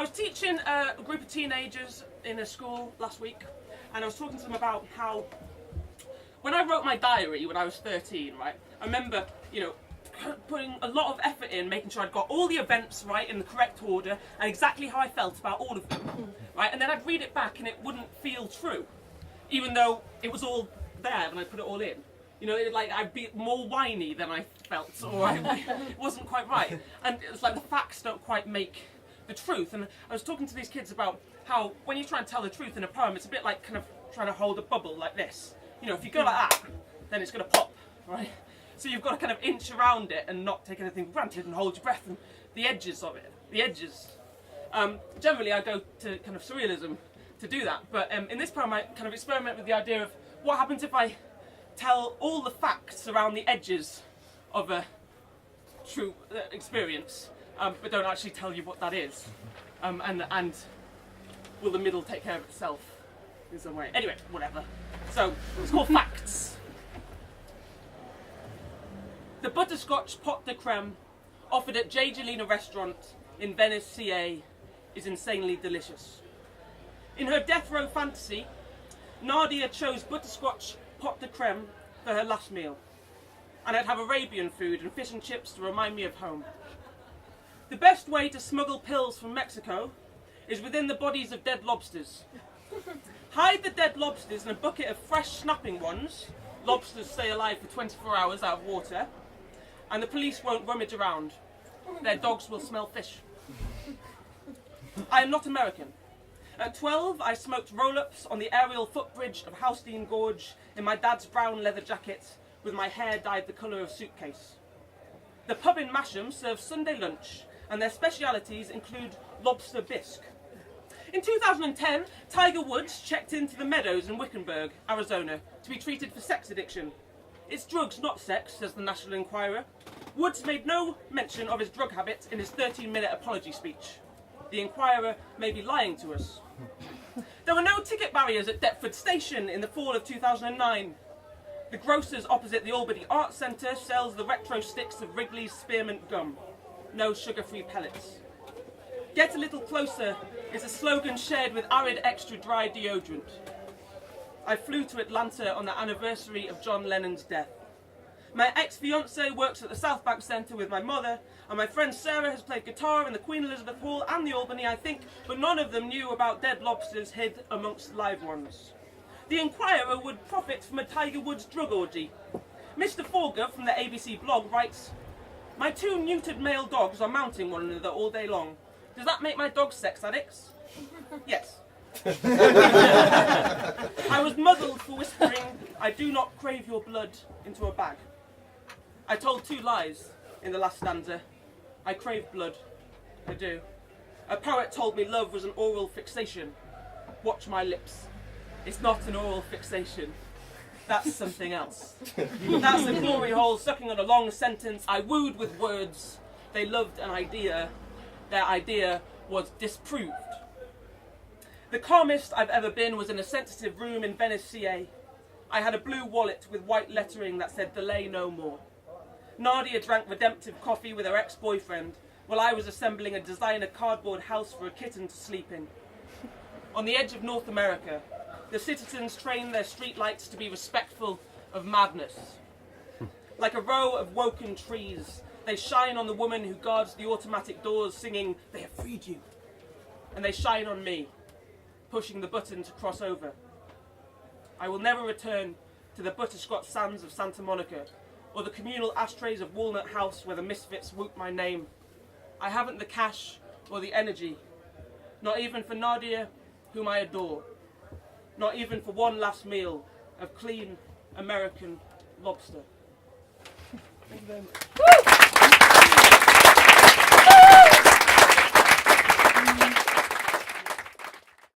was teaching a group of teenagers in a school last week, and I was talking to them about how when I wrote my diary when I was 13, right, I remember, putting a lot of effort in, making sure I'd got all the events right in the correct order and exactly how I felt about all of them, right, and then I'd read it back and it wouldn't feel true, even though it was all there and I put it all in. I'd be more whiny than I felt, or it wasn't quite right. And it's like the facts don't quite make the truth. And I was talking to these kids about how when you try and tell the truth in a poem, it's a bit like kind of trying to hold a bubble like this. If you go like that, then it's going to pop, right? So you've got to kind of inch around it and not take anything for granted and hold your breath and the edges of it, the edges. Generally, I go to kind of surrealism to do that. But in this poem, I kind of experiment with the idea of what happens if I tell all the facts around the edges of a true experience, but don't actually tell you what that is. And will the middle take care of itself in some way? Anyway, whatever. So, it's called Facts. The butterscotch pot de creme offered at J. Jelena restaurant in Venice, CA is insanely delicious. In her death row fantasy, Nadia chose butterscotch pot de creme for her last meal, and I'd have Arabian food and fish and chips to remind me of home. The best way to smuggle pills from Mexico is within the bodies of dead lobsters. Hide the dead lobsters in a bucket of fresh snapping ones. Lobsters stay alive for 24 hours out of water, and the police won't rummage around. Their dogs will smell fish. I am not American. At 12, I smoked roll-ups on the aerial footbridge of Housestein Gorge in my dad's brown leather jacket, with my hair dyed the colour of suitcase. The pub in Masham serves Sunday lunch, and their specialities include lobster bisque. In 2010, Tiger Woods checked into the Meadows in Wickenburg, Arizona, to be treated for sex addiction. It's drugs, not sex, says the National Enquirer. Woods made no mention of his drug habit in his 13-minute apology speech. The Enquirer may be lying to us. There were no ticket barriers at Deptford Station in the fall of 2009. The grocers opposite the Albany Arts Centre sells the retro sticks of Wrigley's spearmint gum. No sugar-free pellets. Get a little closer is a slogan shared with Arid Extra Dry deodorant. I flew to Atlanta on the anniversary of John Lennon's death. My ex-fiancée works at the South Bank Centre with my mother, and my friend Sarah has played guitar in the Queen Elizabeth Hall and the Albany, I think, but none of them knew about dead lobsters hid amongst live ones. The Enquirer would profit from a Tiger Woods drug orgy. Mr. Forger from the ABC blog writes, "My two neutered male dogs are mounting one another all day long. Does that make my dogs sex addicts?" Yes. I was muzzled for whispering, "I do not crave your blood," into a bag. I told two lies in the last stanza. I crave blood. I do. A poet told me love was an oral fixation. Watch my lips. It's not an oral fixation. That's something else. That's the glory hole sucking on a long sentence. I wooed with words. They loved an idea. Their idea was disproved. The calmest I've ever been was in a sensitive room in Venice, CA. I had a blue wallet with white lettering that said "Delay no more." Nadia drank redemptive coffee with her ex-boyfriend, while I was assembling a designer cardboard house for a kitten to sleep in. On the edge of North America, the citizens train their streetlights to be respectful of madness. Like a row of woken trees, they shine on the woman who guards the automatic doors singing, "They have freed you." And they shine on me, pushing the button to cross over. I will never return to the butterscotch sands of Santa Monica, or the communal ashtrays of Walnut House where the misfits whoop my name. I haven't the cash or the energy, not even for Nadia, whom I adore, not even for one last meal of clean American lobster. Thank you very much.